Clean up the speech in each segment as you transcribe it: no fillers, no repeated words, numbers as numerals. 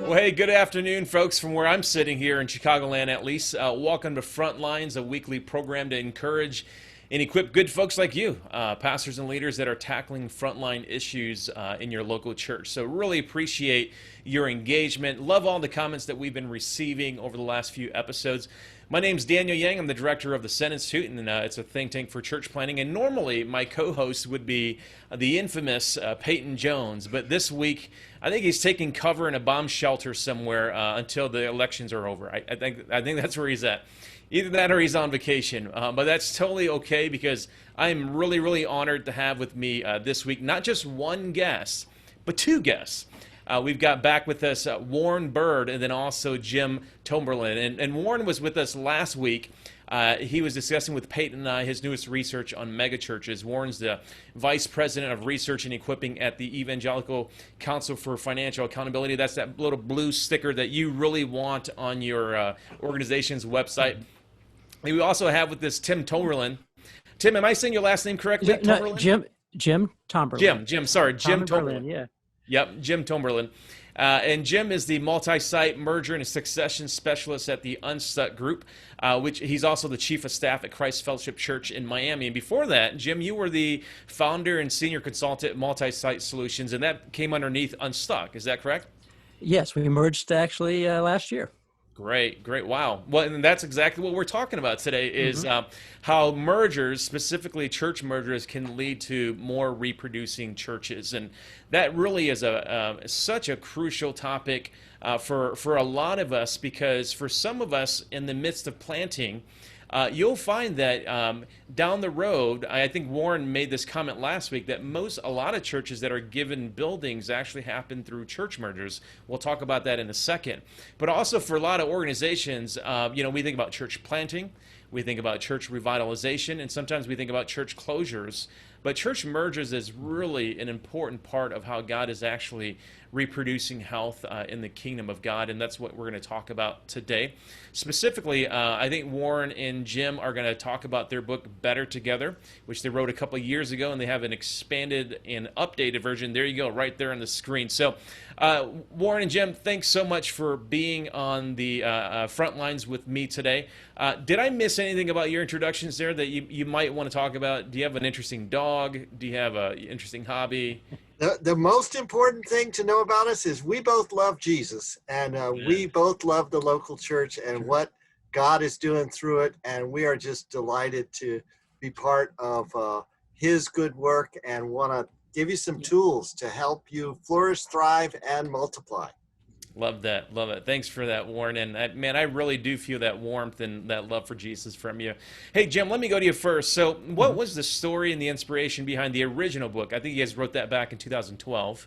Well, hey, good afternoon, folks, from where I'm sitting here in Chicagoland, at least. Welcome to Frontlines, a weekly program to encourage and equip good folks like you, pastors and leaders that are tackling frontline issues in your local church. So, really appreciate your engagement. Love all the comments that we've been receiving over the last few episodes. My name's Daniel Yang. I'm the director of the Sen Institute, and it's a think tank for church planning. And normally, my co-host would be the infamous Peyton Jones, but this week, I think he's taking cover in a bomb shelter somewhere until the elections are over. I think that's where he's at. Either that or he's on vacation. But that's totally okay because I'm really, really honored to have with me this week not just one guest, but two guests. We've got back with us Warren Bird and then also Jim Tomberlin. And Warren was with us last week. He was discussing with Peyton and I his newest research on megachurches. Warren's the Vice President of Research and Equipping at the Evangelical Council for Financial Accountability. That's that little blue sticker that you really want on your organization's website. And we also have with us Tim Tomberlin. Tim, am I saying your last name correctly? No, Jim Tomberlin. Jim Tomberlin. Yeah. Yep, Jim Tomberlin. And Jim is the multi-site merger and succession specialist at the Unstuck Group, which he's also the chief of staff at Christ Fellowship Church in Miami. And before that, Jim, you were the founder and senior consultant at Multi-Site Solutions, and that came underneath Unstuck. Is that correct? Yes, we merged actually last year. Great. Wow. Well, and that's exactly what we're talking about today is how mergers, specifically church mergers, can lead to more reproducing churches. And that really is such a crucial topic for a lot of us, because for some of us in the midst of planting, you'll find that down the road, I think Warren made this comment last week, that a lot of churches that are given buildings actually happen through church mergers. We'll talk about that in a second. But also for a lot of organizations, we think about church planting, we think about church revitalization, and sometimes we think about church closures. But church mergers is really an important part of how God is actually reproducing health in the kingdom of God, and that's what we're going to talk about today. Specifically, I think Warren and Jim are going to talk about their book, Better Together, which they wrote a couple of years ago, and they have an expanded and updated version. There you go, right there on the screen. So, Warren and Jim, thanks so much for being on the front lines with me today. Did I miss anything about your introductions there that you might want to talk about? Do you have an interesting dog? Do you have an interesting hobby? The most important thing to know about us is we both love Jesus, and we both love the local church and what God is doing through it, and we are just delighted to be part of his good work and want to give you some tools to help you flourish, thrive, and multiply. Love that. Thanks for that, Warren. And I really do feel that warmth and that love for Jesus from you. Hey, Jim, let me go to you first. So what was the story and the inspiration behind the original book? I think you guys wrote that back in 2012.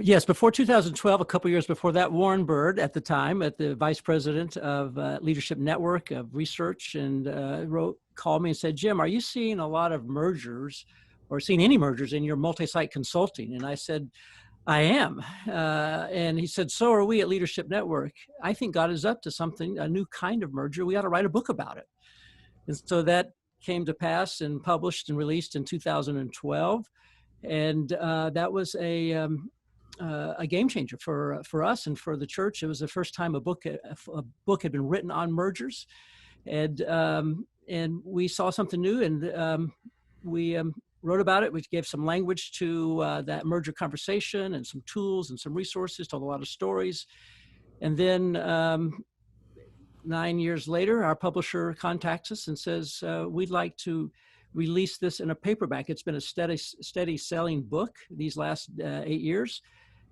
Yes, before 2012, a couple years before that, Warren Bird, at the time, at the vice president of Leadership Network of Research, and called me and said, Jim, are you seeing a lot of mergers or seeing any mergers in your multi-site consulting? And I said, I am. And he said, so are we at Leadership Network. I think God is up to something, a new kind of merger. We ought to write a book about it. And so that came to pass and published and released in 2012. And that was a game changer for us and for the church. It was the first time a book had been written on mergers. And we saw something new, and we wrote about it. We gave some language to that merger conversation and some tools and some resources, told a lot of stories. And then 9 years later, our publisher contacts us and says, we'd like to release this in a paperback. It's been a steady selling book these last 8 years.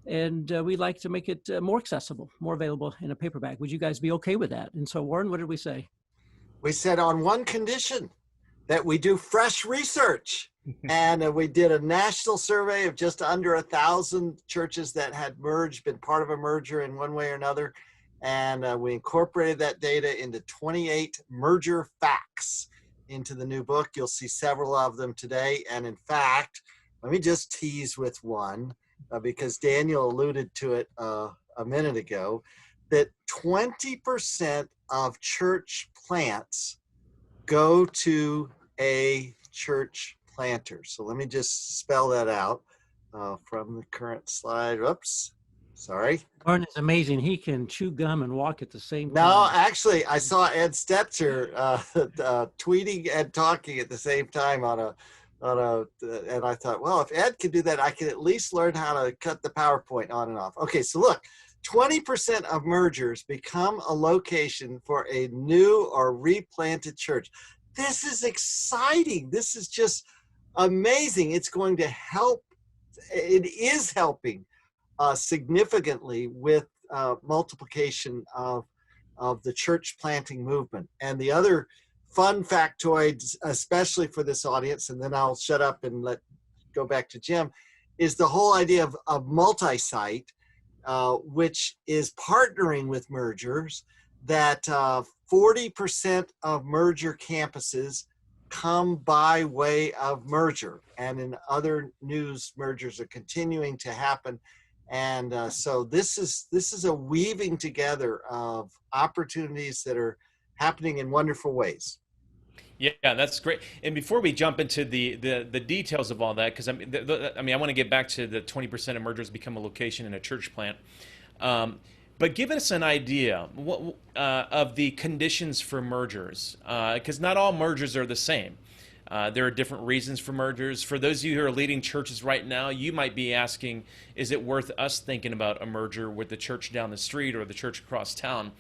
And we'd like to make it more accessible, more available in a paperback. Would you guys be okay with that? And so, Warren, what did we say? We said on one condition, that we do fresh research. And we did a national survey of just under 1,000 churches that had merged, been part of a merger in one way or another. And we incorporated that data into 28 merger facts into the new book. You'll see several of them today. And in fact, let me just tease with one, because Daniel alluded to it a minute ago, that 20% of church plants go to a church planter. So let me just spell that out from the current slide. Oops. Sorry. Warren is amazing. He can chew gum and walk at the same No, time. actually, I saw Ed Stetzer tweeting and talking at the same time and I thought, well, if Ed can do that, I can at least learn how to cut the PowerPoint on and off. Okay, so look, 20% of mergers become a location for a new or replanted church. This is exciting. This is just amazing. It's going to help. It is helping significantly with multiplication of the church planting movement. And the other fun factoids, especially for this audience, and then I'll shut up and go back to Jim, is the whole idea of multi-site, which is partnering with mergers, that 40% of merger campuses come by way of merger. And in other news, mergers are continuing to happen. And so this is a weaving together of opportunities that are happening in wonderful ways. Yeah, that's great. And before we jump into the details of all that, because I mean, I want to get back to the 20% of mergers become a location in a church plant. But give us an idea of the conditions for mergers, because not all mergers are the same. There are different reasons for mergers. For those of you who are leading churches right now, you might be asking, is it worth us thinking about a merger with the church down the street or the church across town?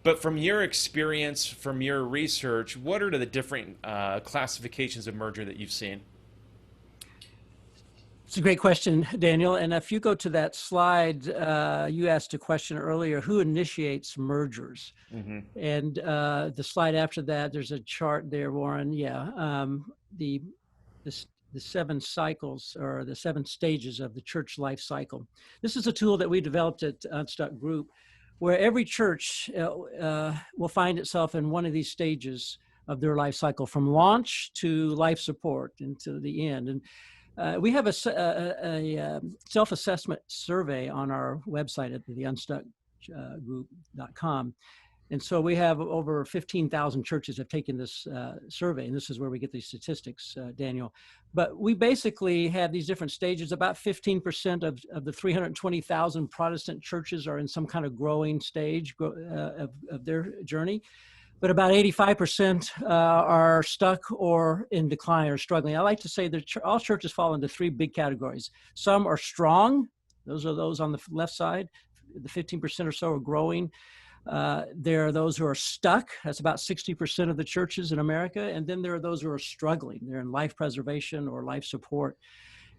But from your experience, from your research, what are the different classifications of merger that you've seen? It's a great question, Daniel. And if you go to that slide, you asked a question earlier, who initiates mergers? Mm-hmm. And the slide after that, there's a chart there, Warren. Yeah, the 7 cycles, or the 7 stages of the church life cycle. This is a tool that we developed at Unstuck Group, where every church will find itself in one of these stages of their life cycle, from launch to life support and to the end. And we have a self-assessment survey on our website at the unstuckgroup.com. And so we have over 15,000 churches have taken this survey, and this is where we get these statistics, Daniel. But we basically have these different stages. About 15% of the 320,000 Protestant churches are in some kind of growing stage of their journey. But about 85% are stuck or in decline or struggling. I like to say that all churches fall into 3 big categories. Some are strong. Those are those on the left side. The 15% or so are growing. There are those who are stuck. That's about 60% of the churches in America. And then there are those who are struggling. They're in life preservation or life support.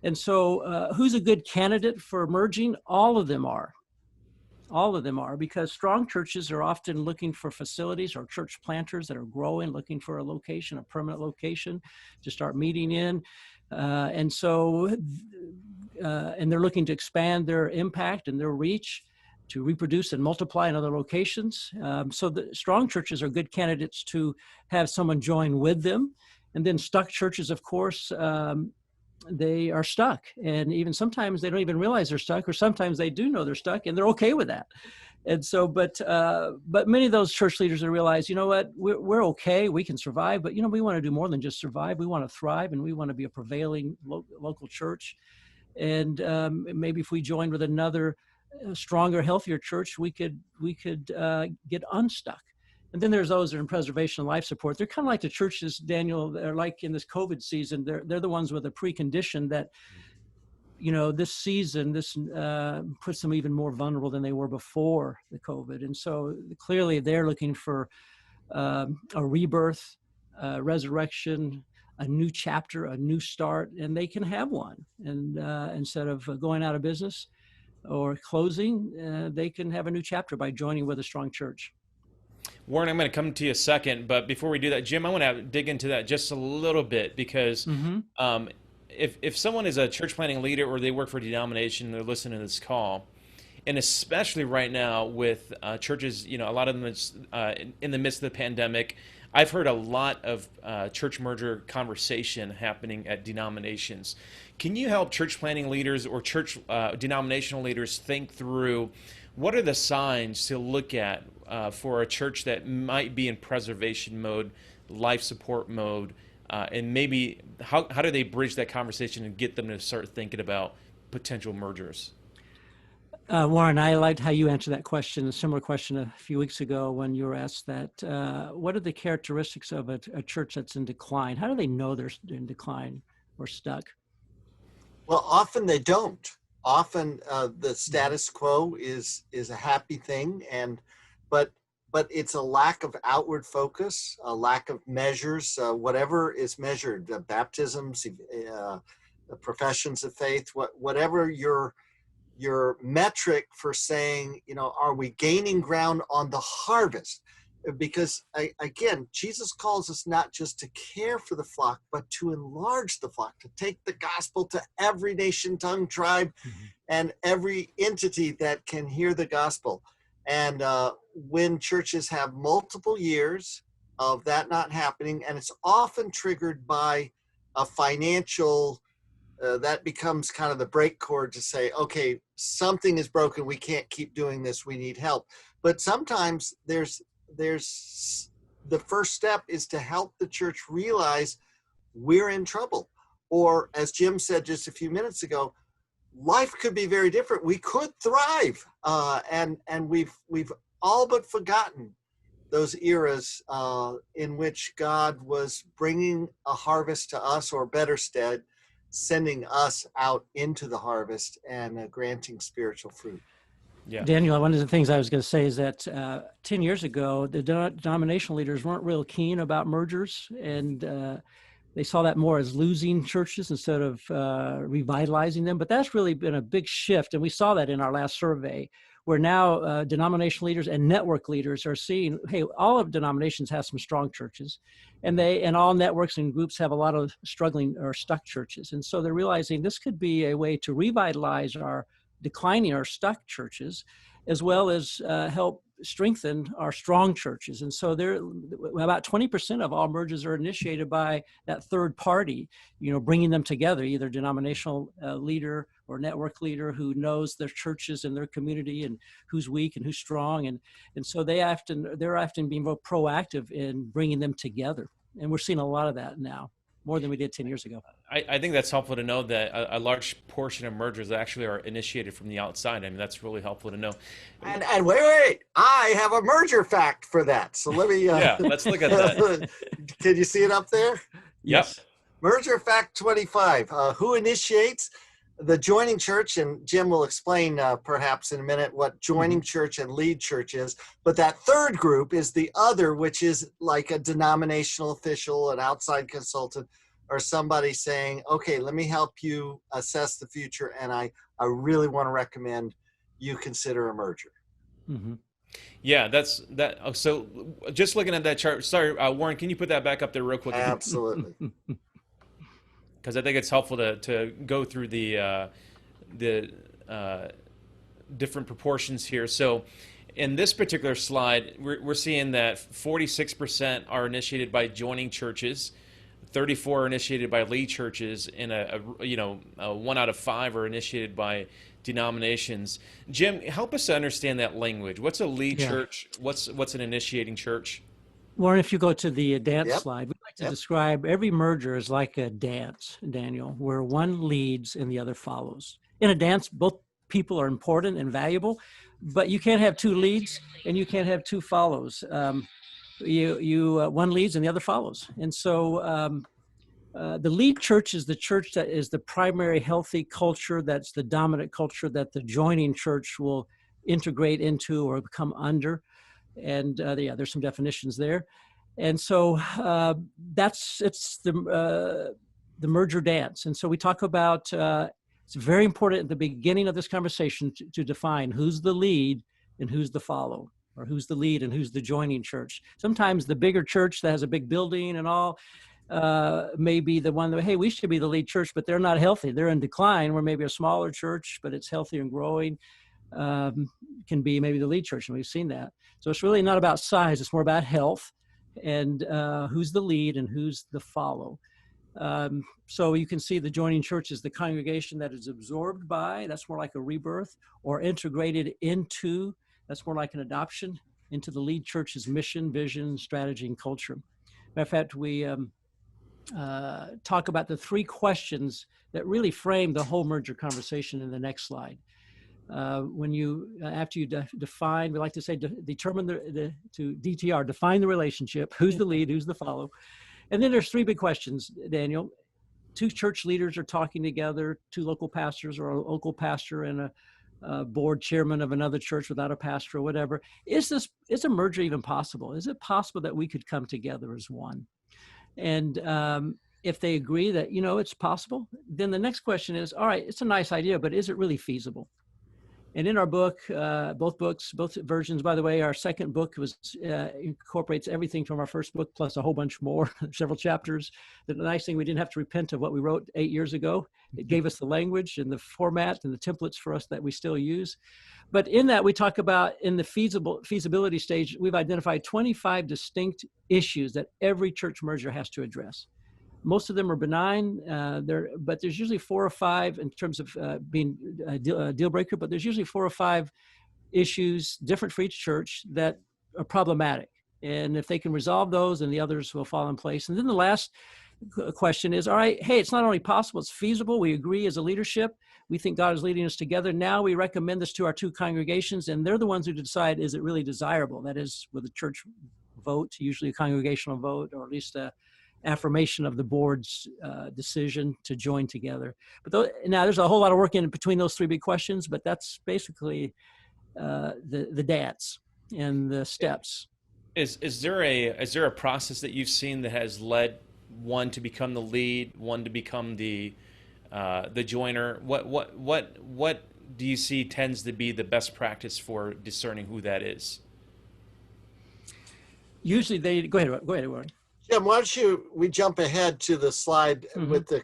And so who's a good candidate for merging? All of them are. All of them are, because strong churches are often looking for facilities, or church planters that are growing, looking for a location, a permanent location to start meeting in. And they're looking to expand their impact and their reach, to reproduce and multiply in other locations. So the strong churches are good candidates to have someone join with them. And then stuck churches, of course, they are stuck. And even sometimes they don't even realize they're stuck, or sometimes they do know they're stuck and they're okay with that. And so, but many of those church leaders realize, you know what, we're okay, we can survive, but we want to do more than just survive. We want to thrive, and we want to be a prevailing local church. And maybe if we joined with another stronger, healthier church, we could get unstuck. And then there's those that are in preservation and life support. They're kind of like the churches, Daniel, they're like in this COVID season, they're the ones with a precondition that, this season, puts them even more vulnerable than they were before the COVID. And so clearly they're looking for a rebirth, resurrection, a new chapter, a new start, and they can have one. And instead of going out of business or closing, they can have a new chapter by joining with a strong church. Warren, I'm going to come to you a second, but before we do that, Jim, I want to dig into that just a little bit, because if someone is a church planting leader or they work for a denomination, they're listening to this call, and especially right now with churches, a lot of them is, in the midst of the pandemic, I've heard a lot of church merger conversation happening at denominations. Can you help church planting leaders or church denominational leaders think through what are the signs to look at for a church that might be in preservation mode, life support mode, and maybe how do they bridge that conversation and get them to start thinking about potential mergers? Warren, I liked how you answered that question, a similar question a few weeks ago when you were asked that. What are the characteristics of a church that's in decline? How do they know they're in decline or stuck? Well, often they don't. Often the status quo is a happy thing, but it's a lack of outward focus, a lack of measures, whatever is measured, baptisms, professions of faith, whatever your metric for saying, are we gaining ground on the harvest? Because again, Jesus calls us not just to care for the flock, but to enlarge the flock, to take the gospel to every nation, tongue, tribe, and every entity that can hear the gospel. And when churches have multiple years of that not happening, and it's often triggered by a financial, that becomes kind of the brake cord to say, okay, something is broken. We can't keep doing this. We need help. But sometimes there's the first step is to help the church realize we're in trouble. Or as Jim said just a few minutes ago, life could be very different. We could thrive. And we've all but forgotten those eras in which God was bringing a harvest to us, or better stead, sending us out into the harvest and granting spiritual fruit. Yeah. Daniel, one of the things I was going to say is that 10 years ago, the denominational leaders weren't real keen about mergers, and they saw that more as losing churches instead of revitalizing them. But that's really been a big shift, and we saw that in our last survey, where now denominational leaders and network leaders are seeing, hey, all of denominations have some strong churches, and all networks and groups have a lot of struggling or stuck churches. And so they're realizing this could be a way to revitalize our declining or stuck churches, as well as help strengthen our strong churches. And so about 20% of all mergers are initiated by that third party, bringing them together, either denominational leader or network leader who knows their churches and their community and who's weak and who's strong. And so they're often being more proactive in bringing them together. And we're seeing a lot of that now, more than we did 10 years ago. I think that's helpful to know that a large portion of mergers actually are initiated from the outside. I mean, that's really helpful to know. And wait, I have a merger fact for that. So let me... yeah, let's look at that. Can you see it up there? Yes. Merger fact 25. Who initiates? The joining church, and Jim will explain perhaps in a minute what joining church and lead church is. But that third group is the other, which is like a denominational official, an outside consultant, or somebody saying, okay, let me help you assess the future, and I really want to recommend you consider a merger. Mm-hmm. Yeah, that's that. So just looking at that chart, sorry, Warren, can you put that back up there real quick? Absolutely. Because I think it's helpful to go through the different proportions here. So in this particular slide, we're seeing that 46% are initiated by joining churches, 34 are initiated by lead churches, and a 1 out of 5 are initiated by denominations. Jim, help us to understand that language. What's a lead church? What's an initiating church? Warren, if you go to the dance slide, we like to describe every merger as like a dance, Daniel, where one leads and the other follows. In a dance, both people are important and valuable, but you can't have two leads and you can't have two follows. One leads and the other follows. And so the lead church is the church that is the primary healthy culture, that's the dominant culture that the joining church will integrate into or become under. And there's some definitions there. And so it's the merger dance. And so we talk about, it's very important at the beginning of this conversation to define who's the lead and who's the follow, or who's the lead and who's the joining church. Sometimes the bigger church that has a big building and all may be the one that, hey, we should be the lead church, but they're not healthy. They're in decline. Where maybe a smaller church, but it's healthy and growing, can be maybe the lead church, and we've seen that. So it's really not about size, it's more about health and who's the lead and who's the follow. So you can see the joining church is the congregation that is absorbed by, that's more like a rebirth, or integrated into, that's more like an adoption into the lead church's mission, vision, strategy, and culture. Matter of fact, we talk about the 3 questions that really frame the whole merger conversation in the next slide. when you, after you define, we like to say, determine to DTR, define the relationship, who's the lead, who's the follow. And then there's three big questions, Daniel. Two church leaders are talking together, two local pastors, or a local pastor and a board chairman of another church without a pastor or whatever. Is a merger even possible? Is it possible that we could come together as one? And if they agree that, it's possible, then the next question is, all right, it's a nice idea, but is it really feasible? And in our book, both versions, by the way, our second book incorporates everything from our first book, plus a whole bunch more, several chapters. The nice thing, we didn't have to repent of what we wrote 8 years ago. It gave us the language and the format and the templates for us that we still use. But in that, we talk about, in the feasibility stage, we've identified 25 distinct issues that every church merger has to address. Most of them are benign, but there's usually 4 or 5 in terms of being a deal breaker, but there's usually 4 or 5 issues, different for each church, that are problematic. And if they can resolve those, then the others will fall in place. And then the last question is, all right, hey, it's not only possible, it's feasible. We agree as a leadership. We think God is leading us together. Now we recommend this to our 2 congregations, and they're the ones who decide, is it really desirable? That is, with a church vote, usually a congregational vote, or at least a affirmation of the board's decision to join together. But now there's a whole lot of work in between those 3 big questions, but that's basically the dance and the steps. Is there a process that you've seen that has led one to become the lead, one to become the joiner? What do you see tends to be the best practice for discerning who that is? Usually go ahead, Warren. Jim, why don't we jump ahead to the slide with the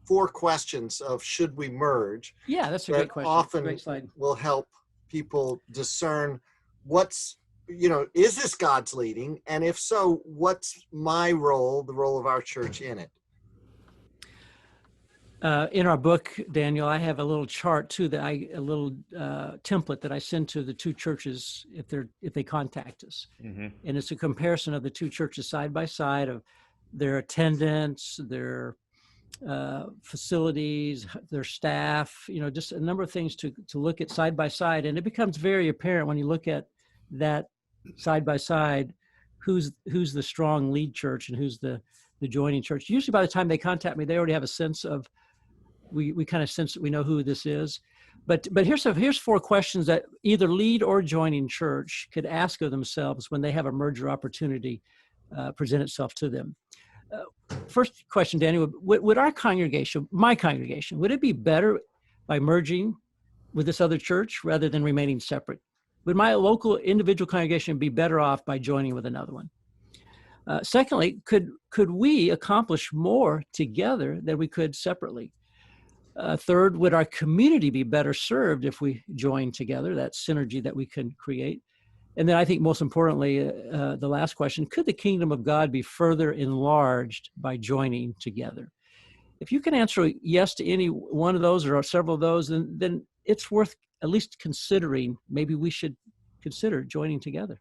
4 questions of should we merge? Yeah, that's a great question. Often great slide. Will help people discern what's, is this God's leading? And if so, what's my role, the role of our church in it? In our book, Daniel, I have a little chart too, a little template that I send to the 2 churches if they contact us, and it's a comparison of the 2 churches side by side, of their attendance, their facilities, their staff, just a number of things to look at side by side, and it becomes very apparent when you look at that side by side who's the strong lead church and who's the joining church. Usually, by the time they contact me, they already have a sense of. We kind of sense that we know who this is, but here's 4 questions that either lead or joining church could ask of themselves when they have a merger opportunity present itself to them. First question, Daniel, would our congregation, my congregation, would it be better by merging with this other church rather than remaining separate? Would my local individual congregation be better off by joining with another one? Secondly, could we accomplish more together than we could separately? Third, would our community be better served if we join together, that synergy that we can create? And then I think most importantly, the last question, could the kingdom of God be further enlarged by joining together? If you can answer yes to any one of those or several of those, then it's worth at least considering, maybe we should consider joining together.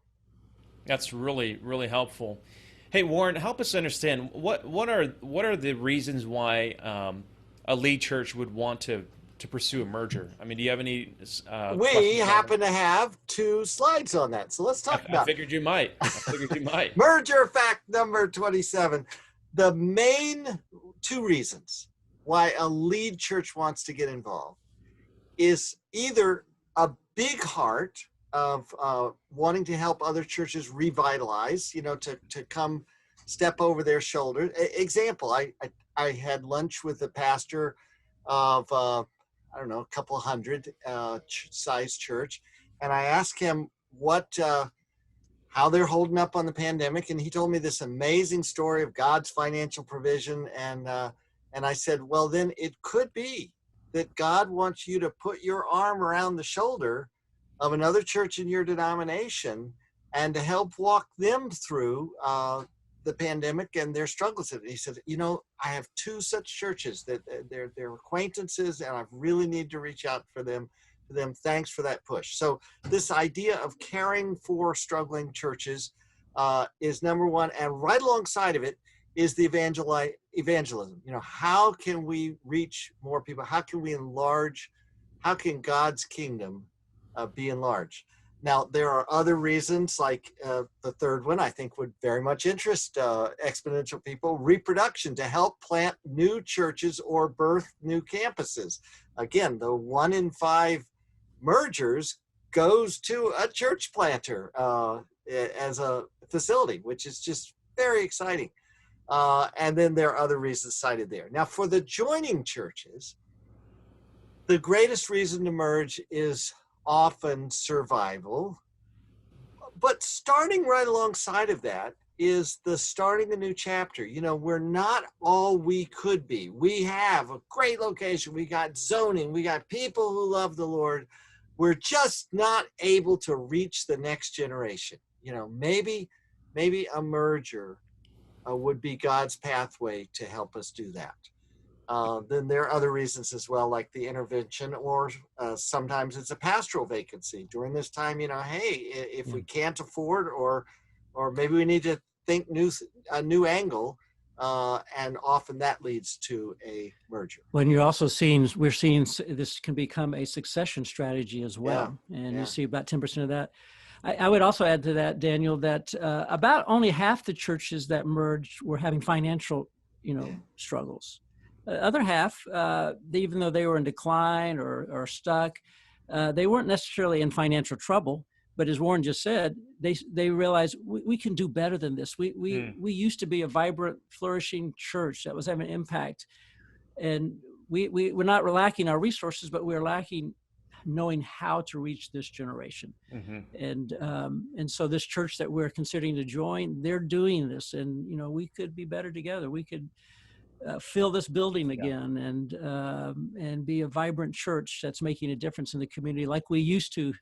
That's really, really helpful. Hey, Warren, help us understand, what are the reasons why a lead church would want to pursue a merger? I mean, do you have any we happen to have 2 slides on that, so let's talk about it. I figured you might. Merger fact number 27. The main 2 reasons why a lead church wants to get involved is either a big heart of wanting to help other churches revitalize, to come step over their shoulder. Example, I had lunch with a pastor of, a couple of hundred size church. And I asked him how they're holding up on the pandemic. And he told me this amazing story of God's financial provision. And I said, well, then it could be that God wants you to put your arm around the shoulder of another church in your denomination and to help walk them through the pandemic and their struggles. And he said, I have 2 such churches that they're acquaintances, and I really need to reach out to them. Thanks for that push. So this idea of caring for struggling churches is number 1. And right alongside of it is the evangelism. How can we reach more people? How can we enlarge how can God's kingdom be enlarged? Now, there are other reasons, like the third one I think would very much interest exponential people: reproduction, to help plant new churches or birth new campuses. Again, the 1 in 5 mergers goes to a church planter as a facility, which is just very exciting. And then there are other reasons cited there. Now, for the joining churches, the greatest reason to merge is often survival. But starting right alongside of that is the starting a new chapter. You know, we're not all we could be. We have a great location. We got zoning. We got people who love the Lord. We're just not able to reach the next generation. You know, maybe a merger would be God's pathway to help us do that. Then there are other reasons as well, like the intervention, or sometimes it's a pastoral vacancy during this time. You know, hey, if we can't afford, or maybe we need to think a new angle, and often that leads to a merger. When you're also we're seeing this can become a succession strategy as well, and you see about 10% of that. I would also add to that, Daniel, that about only half the churches that merged were having financial, struggles. The other half, even though they were in decline or stuck, they weren't necessarily in financial trouble. But as Warren just said, they realized we can do better than this. We used to be a vibrant, flourishing church that was having an impact, and we're not lacking our resources, but we're lacking knowing how to reach this generation. And so this church that we're considering to join, they're doing this, and we could be better together. We could fill this building again and be a vibrant church that's making a difference in the community like we used to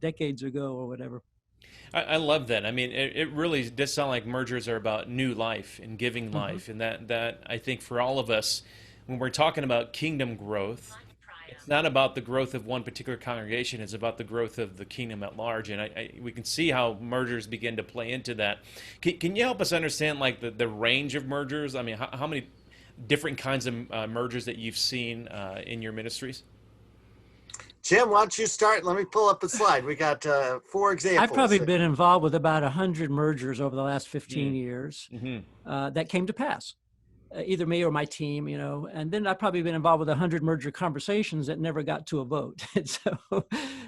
decades ago or whatever. I love that. I mean, it really does sound like mergers are about new life and giving life. And that I think for all of us, when we're talking about kingdom growth, it's not about the growth of one particular congregation. It's about the growth of the kingdom at large. And we can see how mergers begin to play into that. Can you help us understand like the range of mergers? I mean, how many different kinds of mergers that you've seen in your ministries? Jim, why don't you start? Let me pull up a slide. We got 4 examples. I've probably been involved with about 100 mergers over the last 15 years that came to pass, either me or my team, and then I've probably been involved with 100 merger conversations that never got to a vote. So,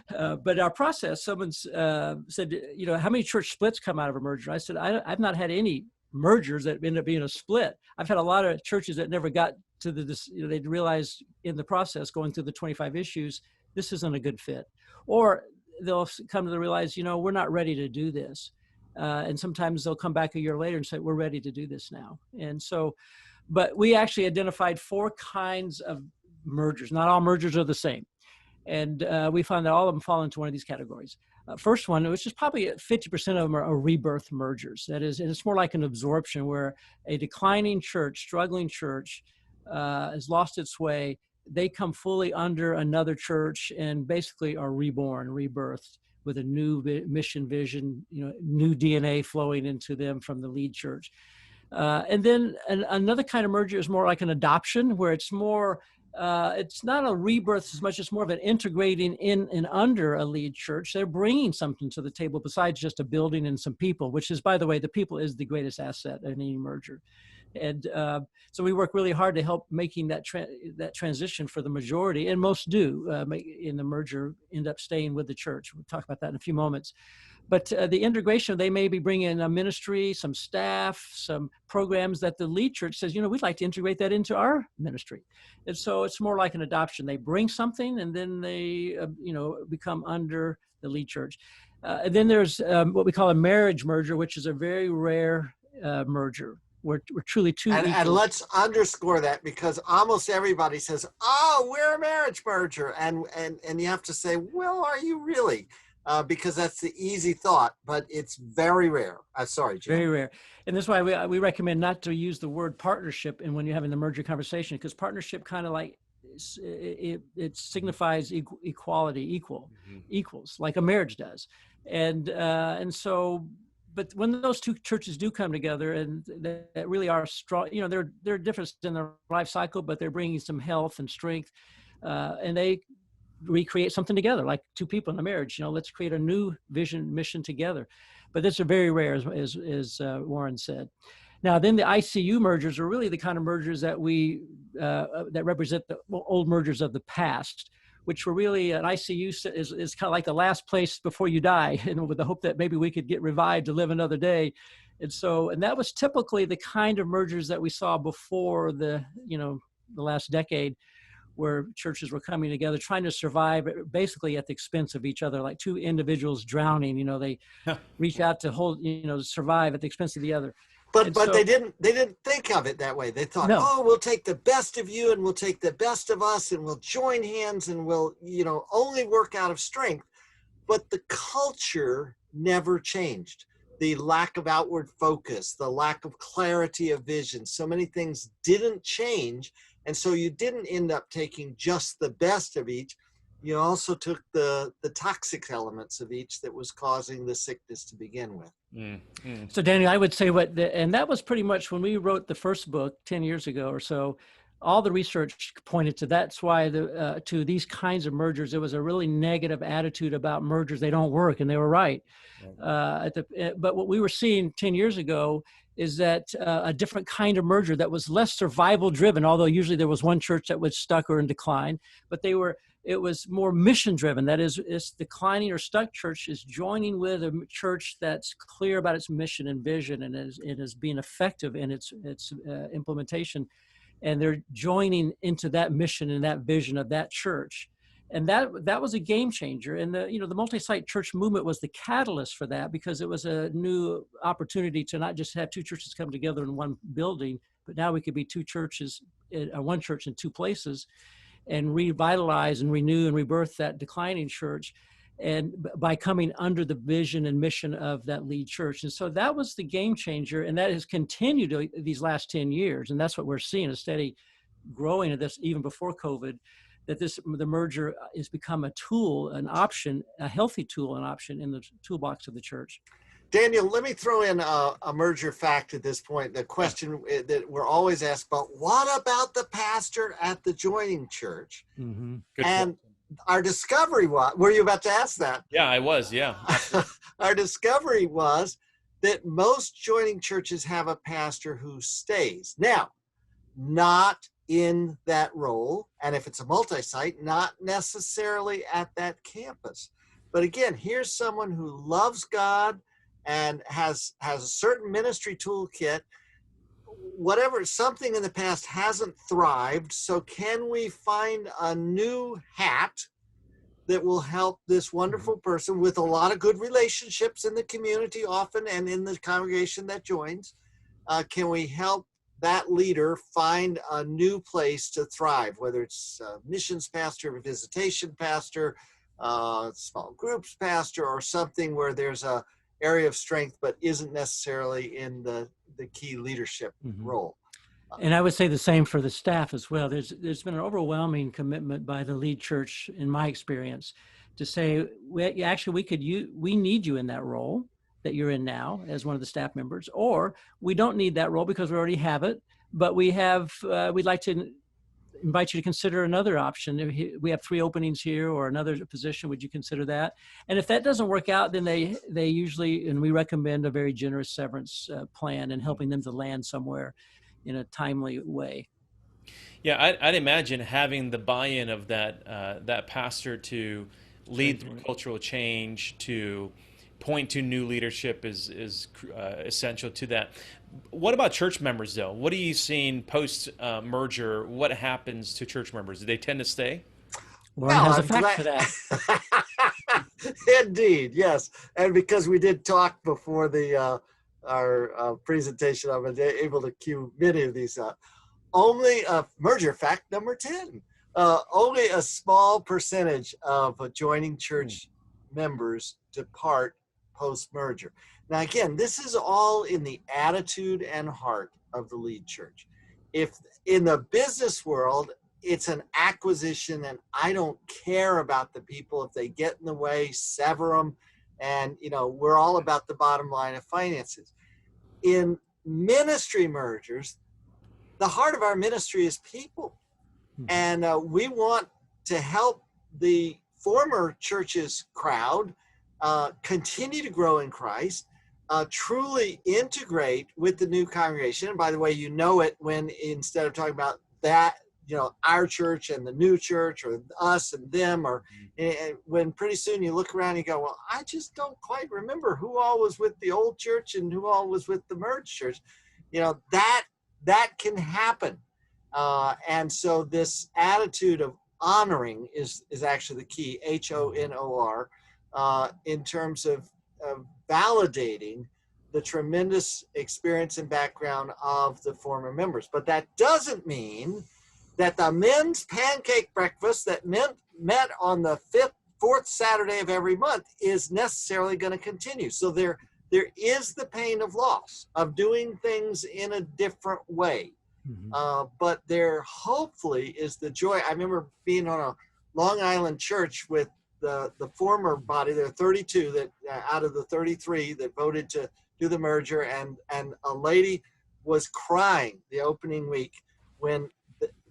but our process, someone said, how many church splits come out of a merger? I said, I've not had any mergers that ended up being a split. I've had a lot of churches that never got to they'd realized in the process going through the 25 issues, this isn't a good fit. Or they'll come to realize, we're not ready to do this. And sometimes they'll come back a year later and say, we're ready to do this now. And so, but we actually identified 4 kinds of mergers. Not all mergers are the same. And we found that all of them fall into one of these categories. First one, which is probably 50% of them are rebirth mergers. That is, and it's more like an absorption where a declining church, struggling church has lost its way. They come fully under another church and basically are reborn, rebirthed with a new mission vision, new DNA flowing into them from the lead church. And then another kind of merger is more like an adoption, where it's more, it's not a rebirth as much as more of an integrating in and under a lead church. They're bringing something to the table besides just a building and some people, which is, by the way, the people is the greatest asset in any merger. And so we work really hard to help making that transition for the majority, and most do in the merger end up staying with the church. We'll talk about that in a few moments. But the integration, they may be bringing in a ministry, some staff, some programs that the lead church says, we'd like to integrate that into our ministry. And so it's more like an adoption. They bring something and then they, become under the lead church. And then there's what we call a marriage merger, which is a very rare merger. We're truly two equals. And let's underscore that, because almost everybody says, oh, we're a marriage merger. And you have to say, well, are you really? Because that's the easy thought, but it's very rare. Sorry, Jim. Very rare. And that's why we recommend not to use the word partnership and when you're having the merger conversation, because partnership kind of like, it signifies equality, equals, like a marriage does. And so, but when those two churches do come together and that really are strong, they're different in their life cycle, but they're bringing some health and strength, and they recreate something together, like two people in a marriage. Let's create a new vision, mission together. But that's very rare, as Warren said. Now, then the ICU mergers are really the kind of mergers that that represent the old mergers of the past, which were really an ICU is kind of like the last place before you die, and with the hope that maybe we could get revived to live another day. And that was typically the kind of mergers that we saw before the last decade, where churches were coming together, trying to survive basically at the expense of each other, like two individuals drowning. They reach out to survive at the expense of the other. But they didn't think of it that way. They thought, no. We'll take the best of you and we'll take the best of us and we'll join hands and we'll, only work out of strength. But the culture never changed. The lack of outward focus, the lack of clarity of vision, so many things didn't change. And so you didn't end up taking just the best of each. You also took the toxic elements of each that was causing the sickness to begin with. So Daniel, I would say and that was pretty much when we wrote the first book 10 years ago or so, all the research pointed to that's why to these kinds of mergers, there was a really negative attitude about mergers. They don't work, and they were right. But what we were seeing 10 years ago is that a different kind of merger that was less survival driven, although usually there was one church that was stuck or in decline, but it was more mission driven. That is, it's declining or stuck church is joining with a church that's clear about its mission and vision, and it is being effective in its implementation. And they're joining into that mission and that vision of that church. And that was a game changer. And the multi-site church movement was the catalyst for that, because it was a new opportunity to not just have two churches come together in one building, but now we could be two churches, one church in two places, and revitalize and renew and rebirth that declining church, and by coming under the vision and mission of that lead church. And so that was the game changer, and that has continued these last 10 years. And that's what we're seeing, a steady growing of this even before COVID, that the merger has become a tool, an option, a healthy tool, an option in the toolbox of the church. Daniel, let me throw in a merger fact at this point. The question that we're always asked about, what about the pastor at the joining church? Mm-hmm. And our discovery was, were you about to ask that? Yeah, I was, yeah. Our discovery was that most joining churches have a pastor who stays. Now, not in that role, and if it's a multi-site, not necessarily at that campus. But again, here's someone who loves God and has a certain ministry toolkit. Whatever, something in the past hasn't thrived, so can we find a new hat that will help this wonderful person with a lot of good relationships in the community often and in the congregation that joins? Can we help that leader find a new place to thrive, whether it's a missions pastor, a visitation pastor, small groups pastor, or something where there's a area of strength but isn't necessarily in the key leadership role. And I would say the same for the staff as well. There's been an overwhelming commitment by the lead church, in my experience, to say, we need you in that role that you're in now as one of the staff members, or we don't need that role because we already have it, but we'd like to invite you to consider another option. We have 3 openings here, or another position. Would you consider that? And if that doesn't work out, then they usually, and we recommend a very generous severance plan and helping them to land somewhere in a timely way. Yeah, I'd imagine having the buy-in of that pastor to lead through cultural change, to point to new leadership is essential to that. What about church members, though? What are you seeing post-merger? What happens to church members? Do they tend to stay? Warren has a fact for that. Indeed, yes. And because we did talk before our presentation, I was able to cue many of these up. Only merger fact number 10. Only a small percentage of adjoining church members depart post-merger. Now, again, this is all in the attitude and heart of the lead church. If in the business world, it's an acquisition and I don't care about the people. If they get in the way, sever them. And, we're all about the bottom line of finances. In ministry mergers, the heart of our ministry is people. And we want to help the former church's crowd continue to grow in Christ, truly integrate with the new congregation. And by the way, you know it when instead of talking about that, our church and the new church, or us and them, or when pretty soon you look around and you go, well, I just don't quite remember who all was with the old church and who all was with the merged church. That can happen. And so this attitude of honoring is actually the key, HONOR, in terms of validating the tremendous experience and background of the former members. But that doesn't mean that the men's pancake breakfast that met on the fourth Saturday of every month is necessarily going to continue. So there is the pain of loss, of doing things in a different way. Mm-hmm. But there hopefully is the joy. I remember being on a Long Island church with the former body. There are 32 that out of the 33 that voted to do the merger, and a lady was crying the opening week when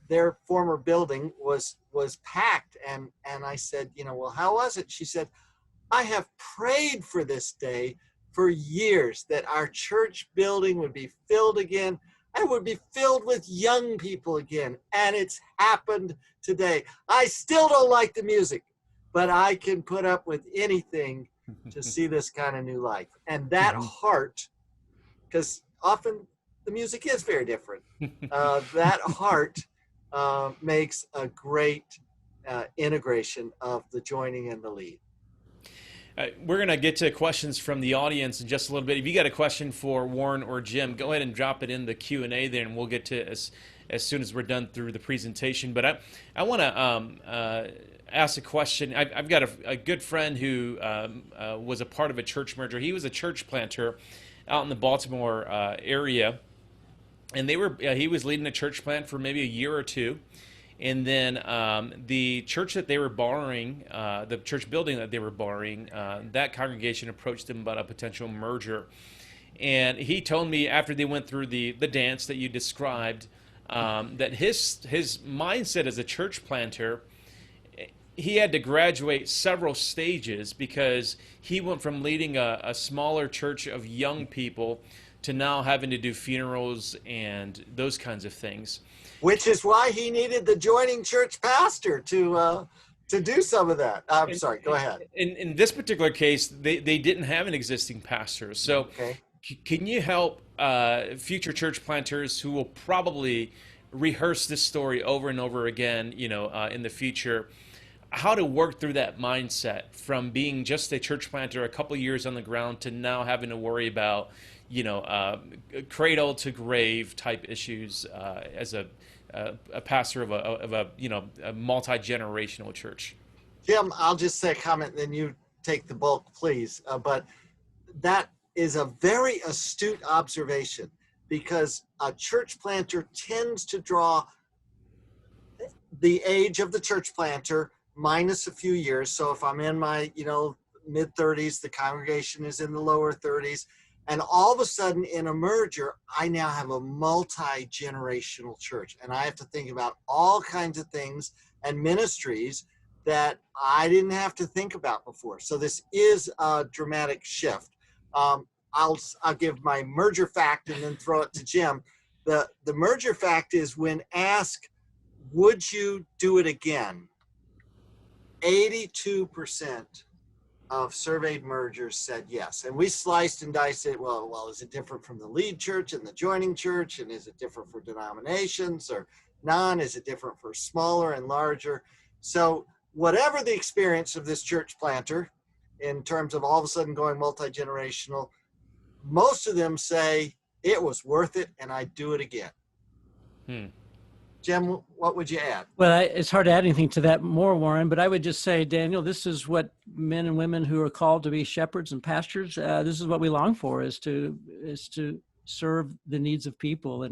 their former building was packed, and I said, well, how was it? She said, I have prayed for this day for years, that our church building would be filled again. I would be filled with young people again, and it's happened today. I still don't like the music, but I can put up with anything to see this kind of new life. And that heart, because often the music is very different, that heart makes a great integration of the joining and the lead. We're going to get to questions from the audience in just a little bit. If you got a question for Warren or Jim, go ahead and drop it in the Q&A there, and we'll get to it as soon as we're done through the presentation. But I want to ask a question. I've got a good friend who was a part of a church merger. He was a church planter out in the Baltimore area, and he was leading a church plant for maybe a year or two. And then the church that they were borrowing, the church building that they were borrowing, that congregation approached him about a potential merger. And he told me after they went through the dance that you described, that his mindset as a church planter, he had to graduate several stages, because he went from leading a smaller church of young people to now having to do funerals and those kinds of things. Which is why he needed the joining church pastor to do some of that. I'm sorry, go ahead. In this particular case, they didn't have an existing pastor. So can you help future church planters who will probably rehearse this story over and over again, in the future, how to work through that mindset from being just a church planter a couple years on the ground to now having to worry about, cradle to grave type issues as a pastor of a multi-generational church? Jim, I'll just say a comment, then you take the bulk, please. But that is a very astute observation, because a church planter tends to draw the age of the church planter minus a few years. So if I'm in my, mid-30s, the congregation is in the lower 30s. And all of a sudden in a merger, I now have a multi-generational church, and I have to think about all kinds of things and ministries that I didn't have to think about before. So this is a dramatic shift. I'll give my merger fact and then throw it to Jim. The merger fact is, when asked, would you do it again? 82% of surveyed mergers said yes. And we sliced and diced it. Well, is it different from the lead church and the joining church? And is it different for denominations or none? Is it different for smaller and larger? So whatever the experience of this church planter, in terms of all of a sudden going multi-generational, most of them say it was worth it and I'd do it again. Jim, what would you add? Well, it's hard to add anything to that more, Warren, but I would just say, Daniel, this is what men and women who are called to be shepherds and pastors, this is what we long for, is to serve the needs of people.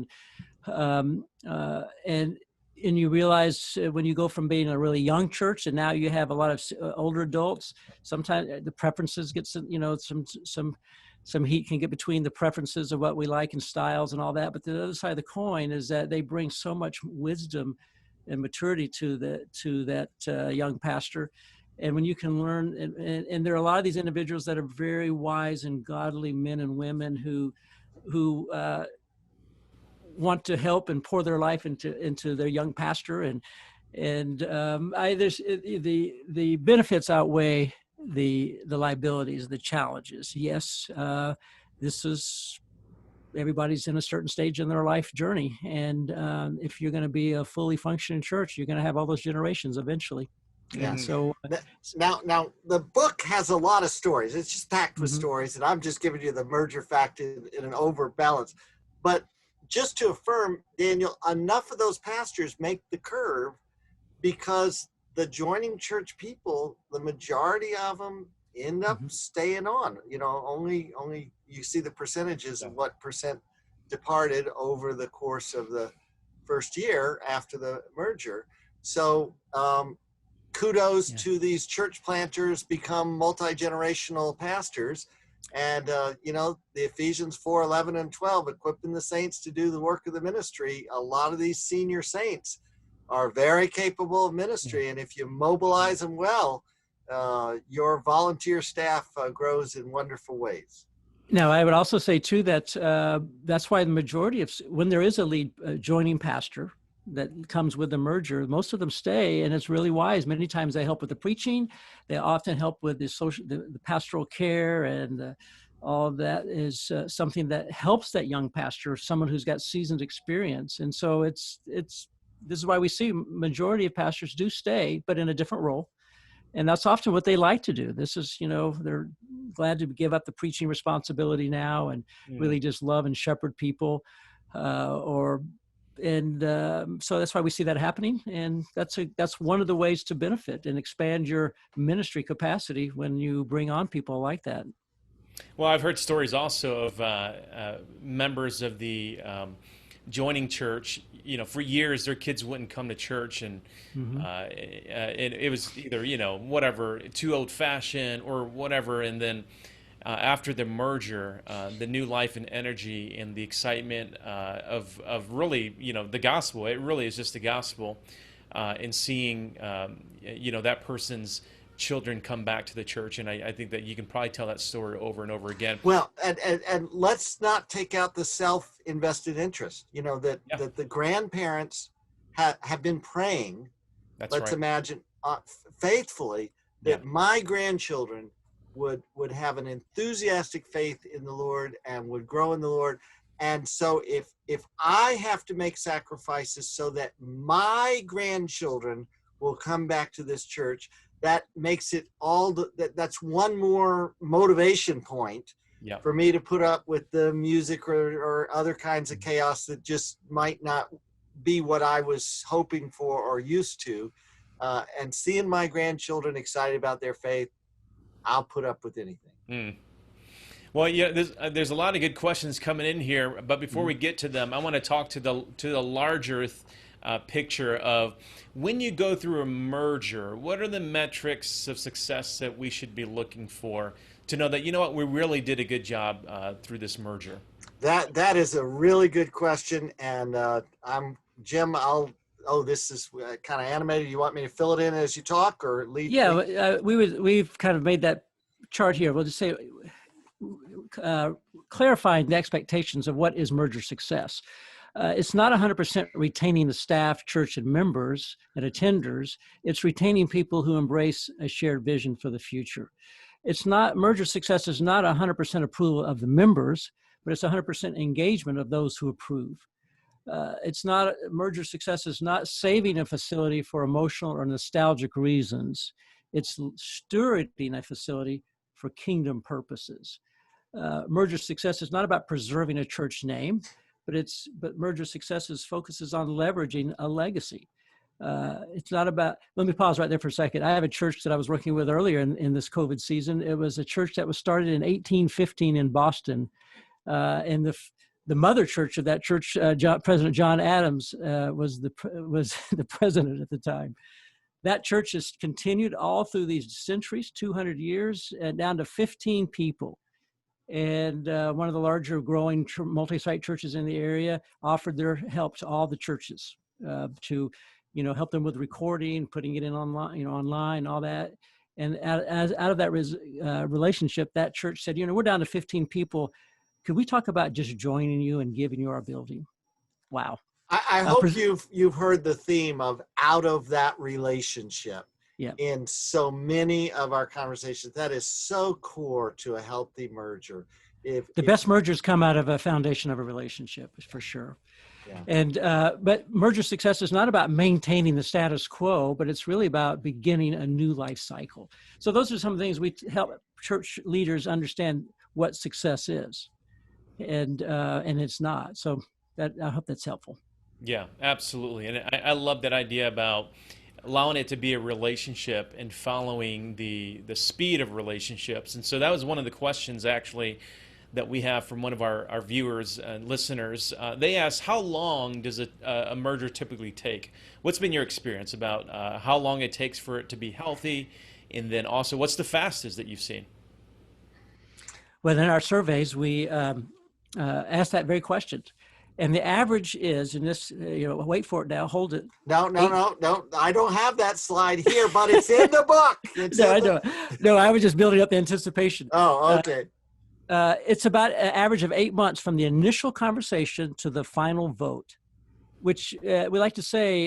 And you realize when you go from being a really young church and now you have a lot of older adults, sometimes the preferences get some heat can get between the preferences of what we like and styles and all that. But the other side of the coin is that they bring so much wisdom and maturity to that young pastor. And when you can learn, and there are a lot of these individuals that are very wise and godly men and women who want to help and pour their life into their young pastor, and the benefits outweigh the liabilities, the challenges. Yes, this is, everybody's in a certain stage in their life journey, and if you're going to be a fully functioning church, you're going to have all those generations eventually. Yeah. And so now the book has a lot of stories. It's just packed with Mhm. stories, and I'm just giving you the merger fact in an overbalance. But just to affirm, Daniel, enough of those pastors make the curve because the joining church people, the majority of them end up Mhm. staying on. You know, only you see the percentages of what percent departed over the course of the first year after the merger. So kudos to these church planters, become multi-generational pastors. And, you know, the Ephesians 4:11 and 12, equipping the saints to do the work of the ministry. A lot of these senior saints are very capable of ministry. And if you mobilize them well, your volunteer staff grows in wonderful ways. Now, I would also say too that that's why the majority of, when there is a lead joining pastor that comes with the merger, most of them stay, and it's really wise. Many times they help with the preaching. They often help with the social, the pastoral care, and all of that is something that helps that young pastor, someone who's got seasoned experience. And so this is why we see majority of pastors do stay, but in a different role. And that's often what they like to do. This is, you know, they're glad to give up the preaching responsibility now and really just love and shepherd people. So that's why we see that happening. And that's one of the ways to benefit and expand your ministry capacity when you bring on people like that. Well, I've heard stories also of members of the joining church. You know, for years their kids wouldn't come to church, and it was either, you know, whatever, too old-fashioned or whatever. And then after the merger, the new life and energy and the excitement of really, you know, the gospel. It really is just the gospel, and seeing you know, that person's children come back to the church. And I think that you can probably tell that story over and over again. Well, and let's not take out the self-invested interest, you know, that the grandparents have been praying. That's let's right. imagine faithfully that my grandchildren would have an enthusiastic faith in the Lord and would grow in the Lord. And so if I have to make sacrifices so that my grandchildren will come back to this church, that makes it that's one more motivation point for me to put up with the music or other kinds of chaos that just might not be what I was hoping for or used to. And seeing my grandchildren excited about their faith, I'll put up with anything. Well, yeah, there's a lot of good questions coming in here, but before we get to them, I want to talk to the larger picture of when you go through a merger. What are the metrics of success that we should be looking for to know that, you know what, we really did a good job through this merger? That is a really good question, and Jim. This is kind of animated. You want me to fill it in as you talk, or lead? Yeah, we've kind of made that chart here. We'll just say clarifying the expectations of what is merger success. It's not 100% retaining the staff, church, and members and attenders. It's retaining people who embrace a shared vision for the future. It's not, merger success is not 100% approval of the members, but it's 100% engagement of those who approve. It's not, merger success is not saving a facility for emotional or nostalgic reasons. It's stewarding a facility for kingdom purposes. Merger success is not about preserving a church name, but merger success focuses on leveraging a legacy. It's not about, let me pause right there for a second. I have a church that I was working with earlier in this COVID season. It was a church that was started in 1815 in Boston. And the mother church of that church, President John Adams was the president at the time. That church has continued all through these centuries, 200 years, down to 15 people. And one of the larger growing multi-site churches in the area offered their help to all the churches to help them with recording, putting it in online, all that. And out of that relationship, that church said, we're down to 15 people. Could we talk about just joining you and giving you our building? Wow. I hope you've heard the theme of out of that relationship in so many of our conversations. That is so core to a healthy merger. The best mergers come out of a foundation of a relationship, for sure. Yeah. And but merger success is not about maintaining the status quo, but it's really about beginning a new life cycle. So those are some of the things we help church leaders understand what success is, and it's not. So I hope that's helpful. Yeah, absolutely. And I love that idea about allowing it to be a relationship and following the speed of relationships. And so that was one of the questions actually that we have from one of our viewers and listeners. They asked, how long does a merger typically take? What's been your experience about how long it takes for it to be healthy? And then also, what's the fastest that you've seen? Well, in our surveys, we asked that very question. And the average is, and this, wait for it now, hold it. No. I don't have that slide here, but it's in the book. No, I was just building up the anticipation. Oh, okay. It's about an average of 8 months from the initial conversation to the final vote, which we like to say,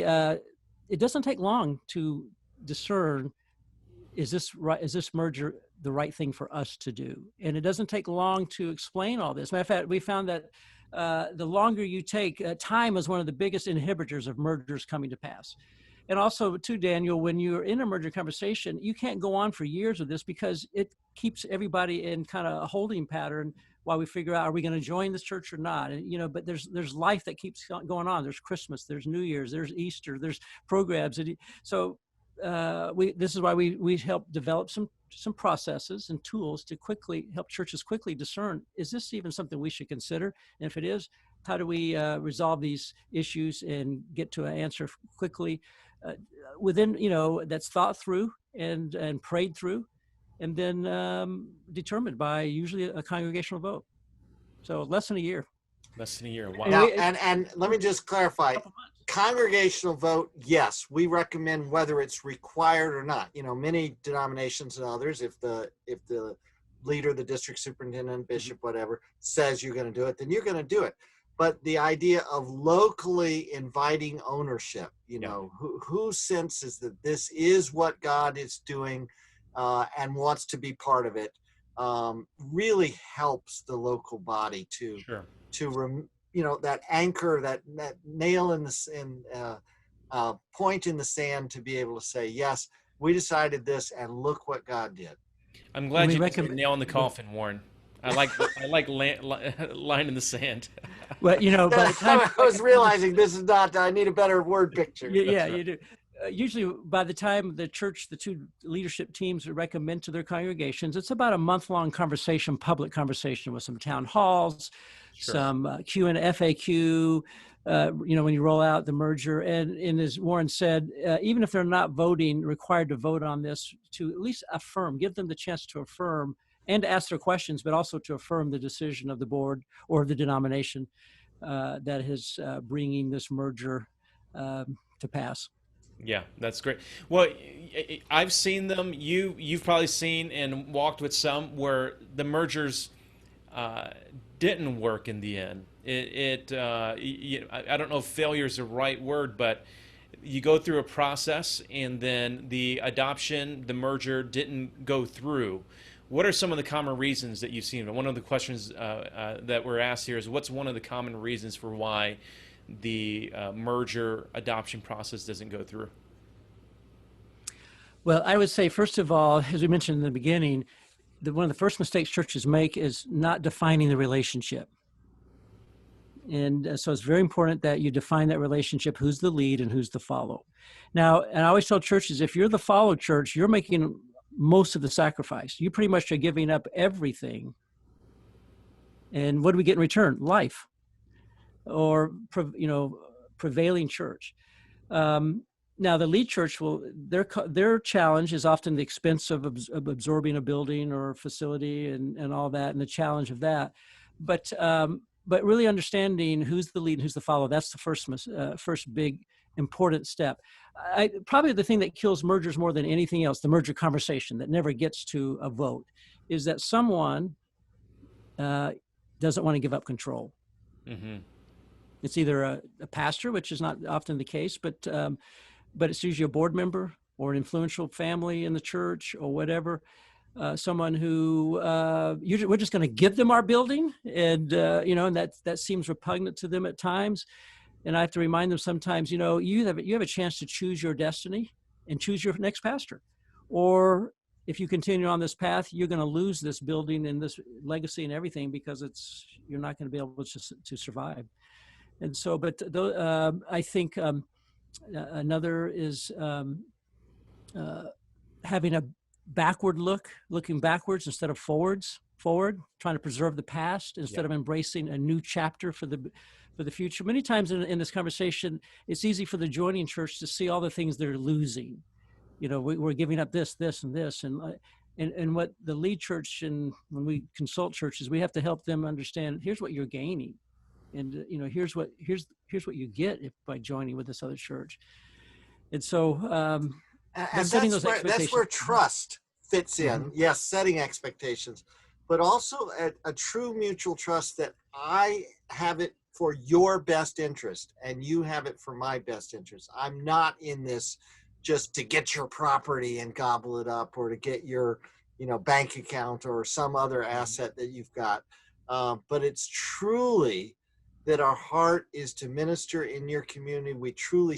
it doesn't take long to discern, is this merger the right thing for us to do? And it doesn't take long to explain all this. Matter of fact, we found that the longer you take, time is one of the biggest inhibitors of mergers coming to pass. And also, too, Daniel, when you're in a merger conversation, you can't go on for years with this because it keeps everybody in kind of a holding pattern while we figure out, are we going to join this church or not? And, but there's life that keeps going on. There's Christmas, there's New Year's, there's Easter, there's programs. So this is why we help develop some processes and tools to quickly help churches quickly discern, is this even something we should consider? And if it is, how do we resolve these issues and get to an answer quickly within, that's thought through and prayed through, and then determined by usually a congregational vote. So less than a year. Less than a year. Wow. Now, and let me just clarify. Congregational vote, yes, we recommend whether it's required or not. Many denominations and others, if the leader, the district superintendent, bishop, whatever, says you're going to do it, then you're going to do it. But the idea of locally inviting ownership, who senses that this is what God is doing and wants to be part of it, really helps the local body to that anchor, that nail in the point in the sand to be able to say, yes, we decided this, and look what God did. I'm glad you put nail in the coffin, Warren. I like line in the sand. Well, by the time I was realizing this is not. I need a better word picture. Yeah, you do. Usually, by the time the two leadership teams recommend to their congregations, it's about a month-long conversation, public conversation with some town halls, some Q and FAQ. When you roll out the merger, and as Warren said, even if they're not required to vote on this, to at least affirm, give them the chance to affirm and to ask their questions, but also to affirm the decision of the board or the denomination that is bringing this merger to pass. Yeah, that's great. Well, I've seen them. You've probably seen and walked with some where the mergers didn't work in the end. I don't know if failure is the right word, but you go through a process and then the adoption, the merger didn't go through. What are some of the common reasons that you've seen? One of the questions that were asked here is, what's one of the common reasons for why the merger adoption process doesn't go through? Well, I would say, first of all, as we mentioned in the beginning, one of the first mistakes churches make is not defining the relationship. And so it's very important that you define that relationship, who's the lead and who's the follow. Now, and I always tell churches, if you're the follow church, you're making most of the sacrifice. You pretty much are giving up everything. And what do we get in return? Life, or prevailing church. Now, the lead church their challenge is often the expense of absorbing a building or facility and all that, and the challenge of that. But really understanding who's the lead and who's the follow, that's the first big important step. Probably the thing that kills mergers more than anything else, the merger conversation that never gets to a vote, is that someone doesn't want to give up control. Mm-hmm. It's either a pastor, which is not often the case, but it's usually a board member or an influential family in the church or whatever. Someone who usually we're just going to give them our building, and and that seems repugnant to them at times. And I have to remind them sometimes, you have a chance to choose your destiny and choose your next pastor, or if you continue on this path, you're going to lose this building and this legacy and everything because you're not going to be able to survive. And so, but I think another is having a looking backwards instead of forward, trying to preserve the past instead of embracing a new chapter for the future. Many times in this conversation, it's easy for the joining church to see all the things they're losing. We're giving up this, and this, and what the lead church, and when we consult churches, we have to help them understand, here's what you're gaining. And here's what you get by joining with this other church. And so and setting those expectations. That's where trust fits in. Mm-hmm. Yes, setting expectations, but also a true mutual trust that I have it for your best interest and you have it for my best interest. I'm not in this just to get your property and gobble it up, or to get your bank account or some other asset that you've got. But it's truly that our heart is to minister in your community. We truly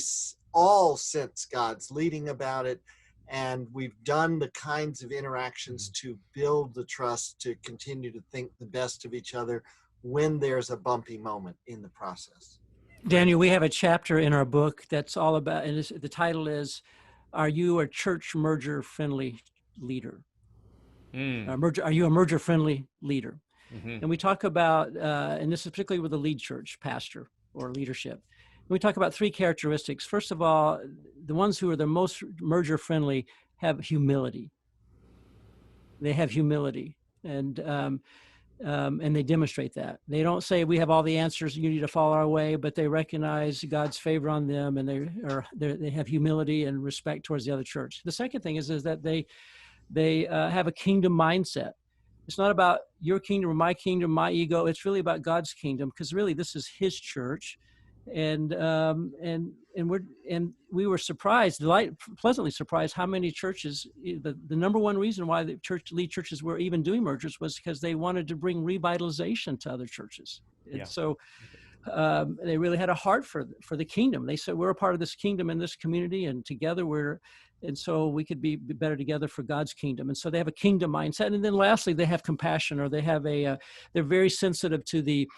all sense God's leading about it. And we've done the kinds of interactions to build the trust, to continue to think the best of each other when there's a bumpy moment in the process. Daniel, we have a chapter in our book that's all about, and the title is, "Are you a church merger-friendly leader?" Are you a merger-friendly leader? Mm-hmm. And we talk about, and this is particularly with the lead church pastor or leadership, and we talk about three characteristics. First of all, the ones who are the most merger-friendly have humility. They have humility, and they demonstrate that. They don't say, we have all the answers, you need to follow our way, but they recognize God's favor on them, and they have humility and respect towards the other church. The second thing is that they have a kingdom mindset. It's not about your kingdom, my ego. It's really about God's kingdom, because really this is His church, and we were pleasantly surprised how many churches. The number one reason why the lead churches were even doing mergers was because they wanted to bring revitalization to other churches, and so they really had a heart for the kingdom. They said, we're a part of this kingdom in this community, and together and so we could be better together for God's kingdom. And so they have a kingdom mindset. And then lastly, they have compassion, or they have they're very sensitive to the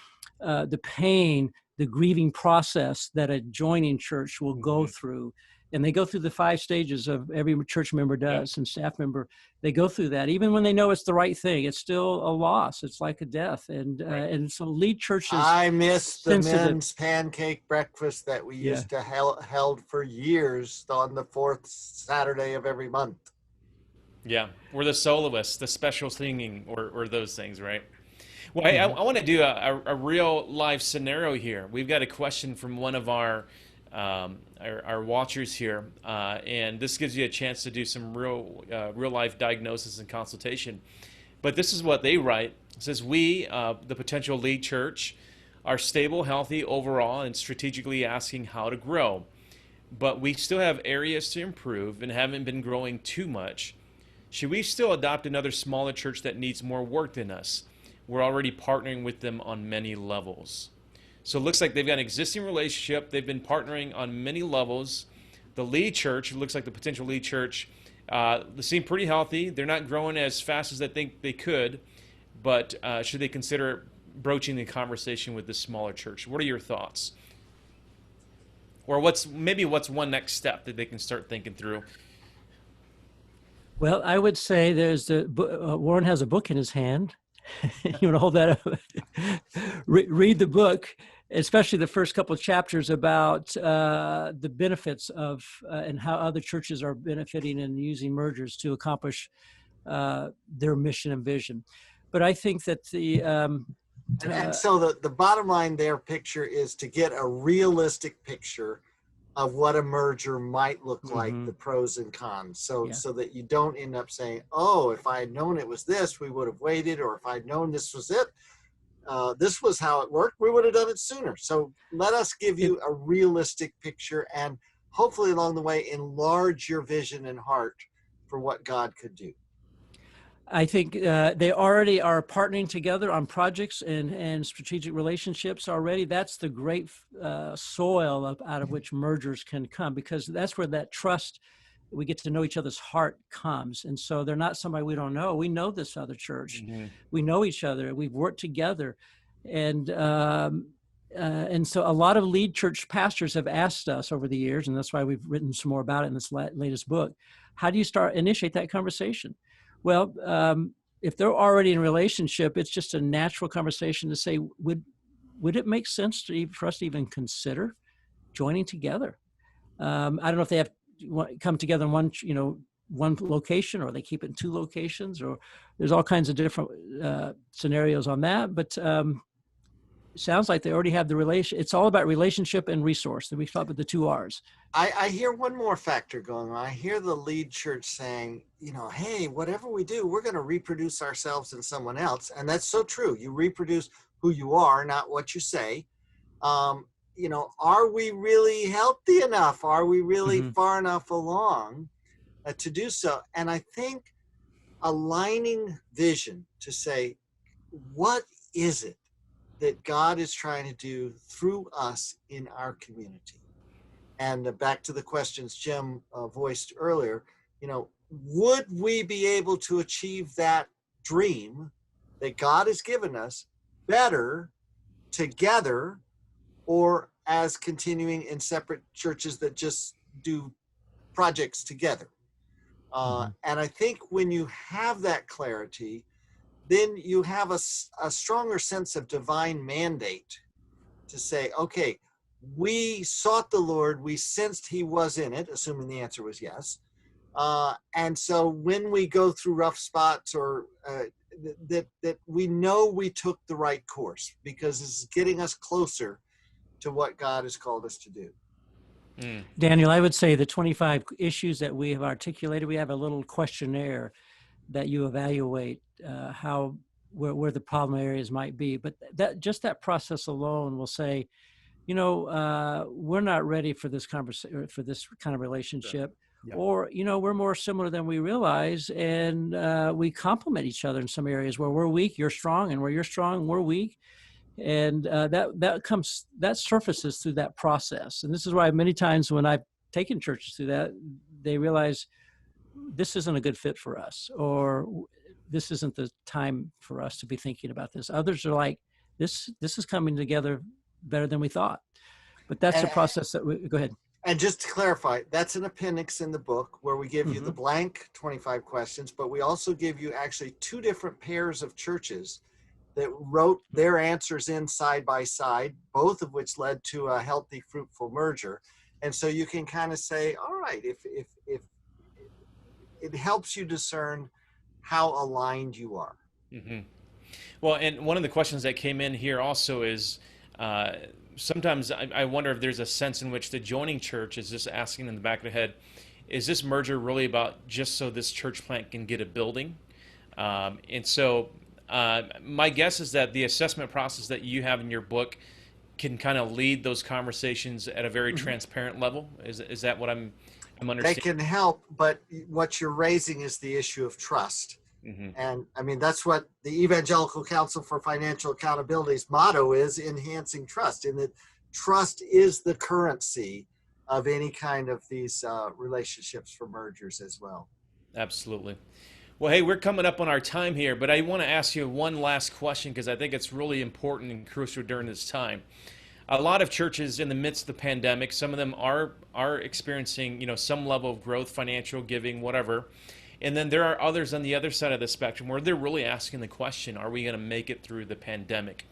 pain, the grieving process that a joining church will go through. And they go through the 5 stages of every church member does, and staff member. They go through that. Even when they know it's the right thing, it's still a loss. It's like a death. And so lead churches. I miss the men's pancake breakfast that we used to held for years on the 4th Saturday of every month. Yeah, or the soloists, the special singing, or those things, right? Well, I want to do a real life scenario here. We've got a question from one of our watchers here, and this gives you a chance to do some real life diagnosis and consultation. But this is what they write. It says, we, the potential lead church, are stable, healthy overall, and strategically asking how to grow. But we still have areas to improve and haven't been growing too much. Should we still adopt another smaller church that needs more work than us? We're already partnering with them on many levels. So it looks like they've got an existing relationship. They've been partnering on many levels. The lead church, it looks like the potential lead church, they seem pretty healthy. They're not growing as fast as they think they could, but should they consider broaching the conversation with this smaller church? What are your thoughts? Or what's one next step that they can start thinking through? Well, I would say Warren has a book in his hand. You want to hold that up? Read the book, especially the first couple of chapters about the benefits of and how other churches are benefiting and using mergers to accomplish their mission and vision. But I think that and so the bottom line there picture is to get a realistic picture of what a merger might look like, Mhm. the pros and cons, so Yeah. so that you don't end up saying, oh, if I had known it was this, we would have waited, or if I'd known this was it, this was how it worked, we would have done it sooner. So let us give It- you a realistic picture, and hopefully along the way enlarge your vision and heart for what God could do. I think they already are partnering together on projects and strategic relationships already. That's the great soil out of which mergers can come, because that's where that trust, we get to know each other's heart, comes. And so they're not somebody we don't know. We know this other church. Mhm. We know each other. We've worked together. And so a lot of lead church pastors have asked us over the years, and that's why we've written some more about it in this latest book. How do you initiate that conversation? Well, if they're already in a relationship, it's just a natural conversation to say, would it make sense for us to even consider joining together? I don't know if they have come together in one location, or they keep it in two locations, or there's all kinds of different scenarios on that. But it sounds like they already have the relation. It's all about relationship and resource. That we talked about the two R's. I hear one more factor going on. I hear the lead church saying, hey, whatever we do, we're going to reproduce ourselves in someone else. And that's so true. You reproduce who you are, not what you say. Are we really healthy enough? Are we really far enough along to do so? And I think aligning vision to say, what is it that God is trying to do through us in our community? And back to the questions Jim voiced earlier, would we be able to achieve that dream that God has given us better together, or as continuing in separate churches that just do projects together? And I think when you have that clarity, then you have a stronger sense of divine mandate to say, okay, we sought the Lord, we sensed he was in it, assuming the answer was yes. And so when we go through rough spots, or that we know we took the right course, because this is getting us closer to what God has called us to do. Daniel, I would say the 25 issues that we have articulated, we have a little questionnaire that you evaluate where the problem areas might be. But that process alone will say, we're not ready for this conversation, for this kind of relationship. Yeah. Or, we're more similar than we realize, and we complement each other in some areas. Where we're weak, you're strong, and where you're strong, we're weak. And that surfaces through that process. And this is why many times when I've taken churches through that, they realize this isn't a good fit for us, or this isn't the time for us to be thinking about this. Others are like, this is coming together better than we thought. But that's the process that go ahead. And just to clarify, that's an appendix in the book where we give you the blank 25 questions, but we also give you actually two different pairs of churches that wrote their answers in side by side, both of which led to a healthy, fruitful merger. And so you can kind of say, all right, if it helps you discern how aligned you are. Mm-hmm. Well, and one of the questions that came in here also is, sometimes I wonder if there's a sense in which the joining church is just asking in the back of the head, is this merger really about just so this church plant can get a building? And so my guess is that the assessment process that you have in your book can kind of lead those conversations at a very transparent level. Is that what I'm understanding? They can help, but what you're raising is the issue of trust. And I mean, that's what the Evangelical Council for Financial Accountability's motto is: enhancing trust. And that trust is the currency of any kind of these relationships for mergers as well. Absolutely. Well, hey, we're coming up on our time here, but I want to ask you one last question, because I think it's really important and crucial during this time. A lot of churches in the midst of the pandemic, some of them are experiencing, some level of growth, financial giving, whatever. And then there are others on the other side of the spectrum where they're really asking the question, are we going to make it through the pandemic?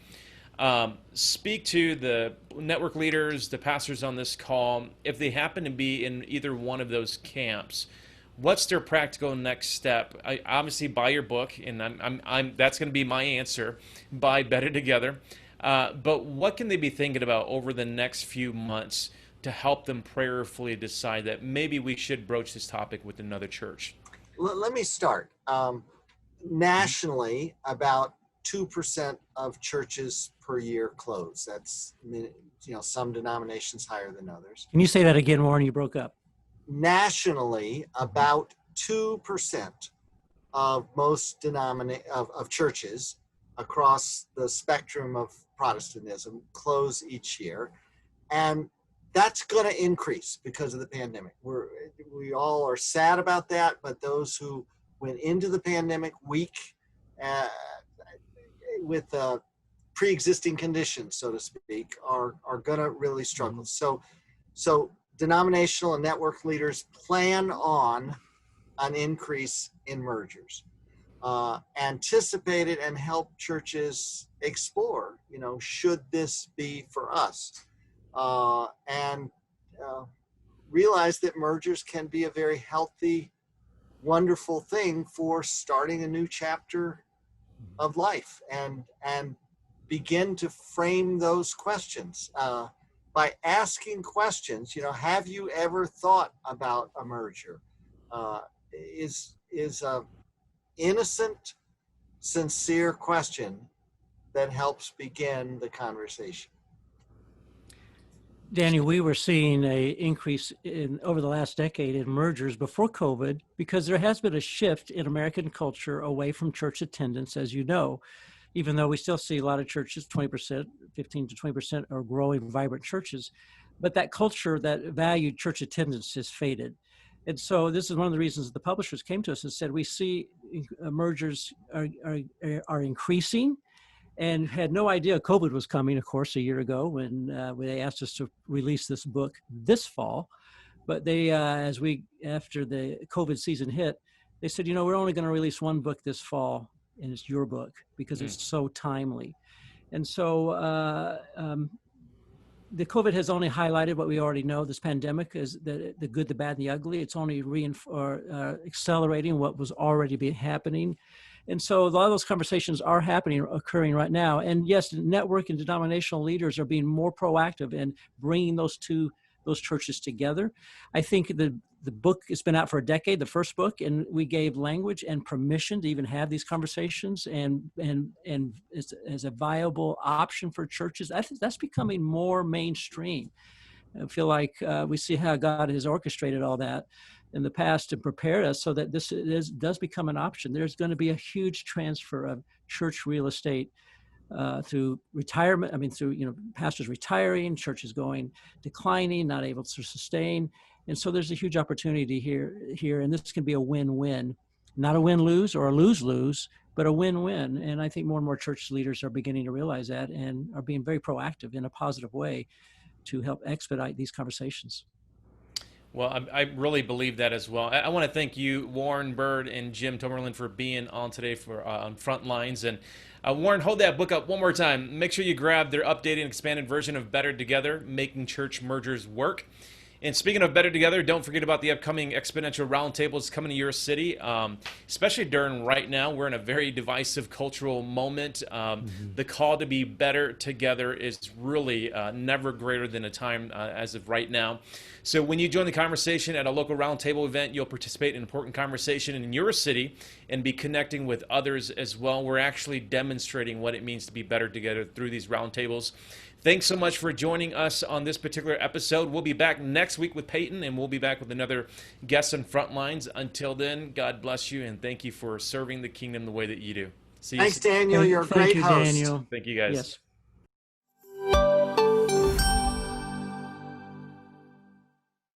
Speak to the network leaders, the pastors on this call, if they happen to be in either one of those camps. What's their practical next step? Obviously, buy your book, and that's going to be my answer. Buy Better Together. But what can they be thinking about over the next few months to help them prayerfully decide that maybe we should broach this topic with another church? Let me start. Nationally, about 2% of churches per year close. That's, some denominations higher than others. Can you say that again, Warren? You broke up. Nationally, about 2% of most of churches across the spectrum of Protestantism close each year. And that's going to increase because of the pandemic. We all are sad about that, but those who went into the pandemic weak with pre-existing conditions, so to speak, are going to really struggle. So denominational and network leaders plan on an increase in mergers. Anticipate it and help churches explore, should this be for us? And realize that mergers can be a very healthy, wonderful thing for starting a new chapter of life, and begin to frame those questions by asking questions. Have you ever thought about a merger? Is a innocent, sincere question that helps begin the conversation. Daniel, we were seeing a increase over the last decade in mergers before COVID, because there has been a shift in American culture away from church attendance, as you know, even though we still see a lot of churches, 20%, 15 to 20% are growing, vibrant churches. But that culture that valued church attendance has faded. And so this is one of the reasons the publishers came to us and said, we see mergers are increasing, and had no idea COVID was coming, of course, a year ago when they asked us to release this book this fall. But they, after the COVID season hit, they said, we're only going to release one book this fall, and it's your book, because it's so timely. And so the COVID has only highlighted what we already know. This pandemic is the good, the bad, and the ugly. It's only accelerating what was already happening. And so a lot of those conversations are occurring right now. And yes, network and denominational leaders are being more proactive in bringing those churches together. I think the book has been out for a decade, the first book, and we gave language and permission to even have these conversations and as a viable option for churches. I think that's becoming more mainstream. I feel like we see how God has orchestrated all that in the past to prepare us so that this does become an option. There's going to be a huge transfer of church real estate through retirement. Through pastors retiring, churches declining, not able to sustain, and so there's a huge opportunity here, and this can be a win-win, not a win-lose or a lose-lose, but a win-win. And I think more and more church leaders are beginning to realize that and are being very proactive in a positive way to help expedite these conversations. Well, I really believe that as well. I want to thank you, Warren Bird and Jim Tomberlin, for being on today on Front Lines. And Warren, hold that book up one more time. Make sure you grab their updated and expanded version of Better Together, Making Church Mergers Work. And speaking of Better Together, don't forget about the upcoming Exponential Roundtables coming to your city, especially during right now. We're in a very divisive cultural moment. The call to be better together is really never greater than a time as of right now. So when you join the conversation at a local roundtable event, you'll participate in an important conversation in your city and be connecting with others as well. We're actually demonstrating what it means to be better together through these roundtables. Thanks so much for joining us on this particular episode. We'll be back next week with Peyton, and we'll be back with another guest on Front Lines. Until then, God bless you, and thank you for serving the kingdom the way that you do. Thanks, Daniel. You're a great host. Daniel. Thank you, guys. Yes.